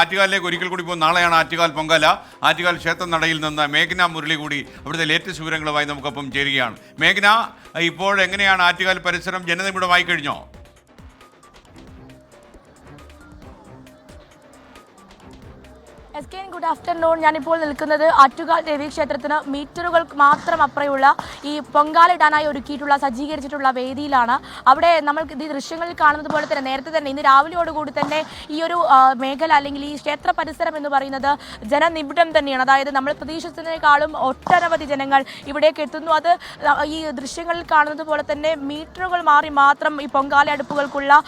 ആറ്റുകാലിലേക്ക് ഒരിക്കൽ കൂടി പോകും. നാളെയാണ് ആറ്റുകാൽ പൊങ്കാല. ആറ്റുകാൽ ക്ഷേത്ര നടയിൽ നിന്ന് മേഘന മുരളി കൂടി അവിടുത്തെ ലേറ്റസ്റ്റ് വിവരങ്ങളുമായി നമുക്കൊപ്പം ചേരുകയാണ്. മേഘന, ഇപ്പോൾ എങ്ങനെയാണ് ആറ്റുകാൽ പരിസരം? ജനനിബിഡമായി കഴിഞ്ഞോ? Good afternoon. ഞാനിപ്പോൾ നിൽക്കുന്നത് ആറ്റുകാൽ ദേവീക്ഷേത്രത്തിന് മീറ്ററുകൾക്ക് മാത്രം അപ്പുറമുള്ള ഈ പൊങ്കാല ഇടാനായി ഒരുക്കിയിട്ടുള്ള സജ്ജീകരിച്ചിട്ടുള്ള വേദിയിലാണ്. അവിടെ നമ്മൾ ഈ ദൃശ്യങ്ങളിൽ കാണുന്നത് പോലെ തന്നെ നേരത്തെ തന്നെ ഇന്ന് രാവിലെയോടുകൂടി തന്നെ ഈ ഒരു മേഖല അല്ലെങ്കിൽ ഈ ക്ഷേത്ര പരിസരം എന്ന് പറയുന്നത് ജനനിബിഡം തന്നെയാണ്. അതായത് നമ്മൾ പ്രതീക്ഷിച്ചതിനേക്കാളും ഒട്ടനവധി ജനങ്ങൾ ഇവിടേക്ക് എത്തുന്നു. അത് ഈ ദൃശ്യങ്ങളിൽ കാണുന്നത് പോലെ തന്നെ മീറ്ററുകൾ മാറി മാത്രം ഈ പൊങ്കാല അടുപ്പുകൾക്കുള്ള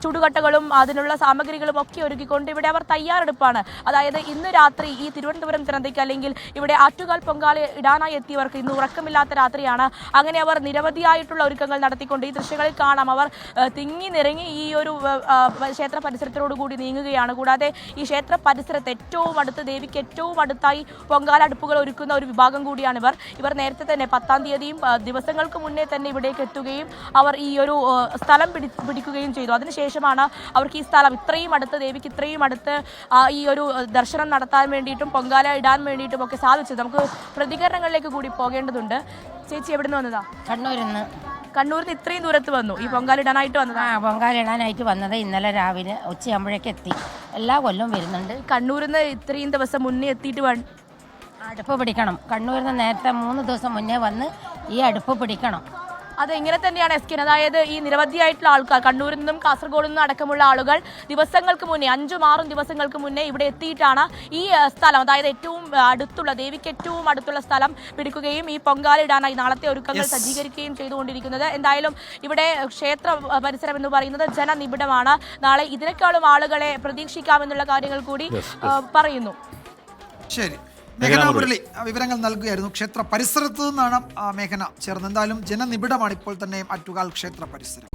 ചുടുകട്ടകളും അതിനുള്ള സാമഗ്രികളും ഒക്കെ ഒരുക്കിക്കൊണ്ട് ഇവിടെ അവർ തയ്യാറെടുപ്പാണ്. അതായത് ഇന്ന് രാത്രി ഈ തിരുവനന്തപുരം ജനതയ്ക്ക് അല്ലെങ്കിൽ ഇവിടെ ആറ്റുകാൽ പൊങ്കാല ഇടാനായി എത്തിയവർക്ക് ഇന്ന് ഉറക്കമില്ലാത്ത രാത്രിയാണ്. അങ്ങനെ അവർ നിരവധിയായിട്ടുള്ള ഒരുക്കങ്ങൾ നടത്തിക്കൊണ്ട് ഈ ദൃശ്യങ്ങളിൽ കാണാം. അവർ തിങ്ങി നിറങ്ങി ഈ ഒരു ക്ഷേത്ര പരിസരത്തോടുകൂടി നീങ്ങുകയാണ്. കൂടാതെ ഈ ക്ഷേത്ര പരിസരത്ത് ഏറ്റവും അടുത്ത് ദേവിക്ക് ഏറ്റവും അടുത്തായി പൊങ്കാല അടുപ്പുകൾ ഒരുക്കുന്ന ഒരു വിഭാഗം കൂടിയാണ് ഇവർ നേരത്തെ തന്നെ 10-ാം തീയതിയും ദിവസങ്ങൾക്ക് മുന്നേ തന്നെ ഇവിടേക്ക് എത്തുകയും അവർ ഈ ഒരു സ്ഥലം പിടിക്കുകയും ചെയ്തു. അതിനുശേഷമാണ് അവർക്ക് ഈ സ്ഥലം ഇത്രയും അടുത്ത് ദേവിക്ക് ഇത്രയും അടുത്ത് ഈ ഒരു ദർശനം നടത്താൻ വേണ്ടിയിട്ടും പൊങ്കാല ഇടാൻ വേണ്ടിയിട്ടും ഒക്കെ സാധിച്ചത്. നമുക്ക് പ്രതികരണങ്ങളിലേക്ക് കൂടി പോകേണ്ടതുണ്ട്. ചേച്ചി എവിടെ നിന്ന് വന്നതാ? കണ്ണൂരിൽ ഇത്രയും ദൂരത്ത് വന്നു ഈ പൊങ്കാല ഇടാനായിട്ട് വന്നതാ? പൊങ്കാല ഇടാനായിട്ട് വന്നത് ഇന്നലെ രാവിലെ ഉച്ചയാകുമ്പോഴേക്ക് എത്തി. എല്ലാ കൊല്ലവും വരുന്നുണ്ട്. കണ്ണൂരിൽ നിന്ന് ഇത്രയും ദിവസം മുന്നേ എത്തിയിട്ട് അടുപ്പ് പിടിക്കണം. കണ്ണൂരിൽ നിന്ന് നേരത്തെ 3 ദിവസം മുന്നേ വന്ന് ഈ അടുപ്പ് പിടിക്കണം. അതെങ്ങനെ തന്നെയാണ് എസ്കിൻ? അതായത് ഈ നിരവധിയായിട്ടുള്ള ആൾക്കാർ കണ്ണൂരിൽ നിന്നും കാസർഗോഡ് നിന്നും അടക്കമുള്ള ആളുകൾ ദിവസങ്ങൾക്ക് മുന്നേ 5-6 ദിവസങ്ങൾക്ക് മുന്നേ ഇവിടെ എത്തിയിട്ടാണ് ഈ സ്ഥലം, അതായത് ഏറ്റവും അടുത്തുള്ള ദേവിക്ക് ഏറ്റവും അടുത്തുള്ള സ്ഥലം പിടിക്കുകയും ഈ പൊങ്കാല ഇടാനായി നാളത്തെ ഒരുക്കങ്ങൾ സജ്ജീകരിക്കുകയും ചെയ്തുകൊണ്ടിരിക്കുന്നത്. എന്തായാലും ഇവിടെ ക്ഷേത്ര പരിസരം എന്ന് പറയുന്നത് ജനനിബിഡമാണ്. നാളെ ഇതിനേക്കാളും ആളുകളെ പ്രതീക്ഷിക്കാമെന്നുള്ള കാര്യങ്ങൾ കൂടി പറയുന്നു. ശരി, മേഘന മുരളി വിവരങ്ങൾ നൽകുകയായിരുന്നു. ക്ഷേത്ര പരിസരത്ത് നിന്നാണ് മേഘന ചേർന്ന്. എന്തായാലും ജനനിബിഡമാണ് ഇപ്പോൾ തന്നെ ആറ്റുകാൽ ക്ഷേത്ര പരിസരം.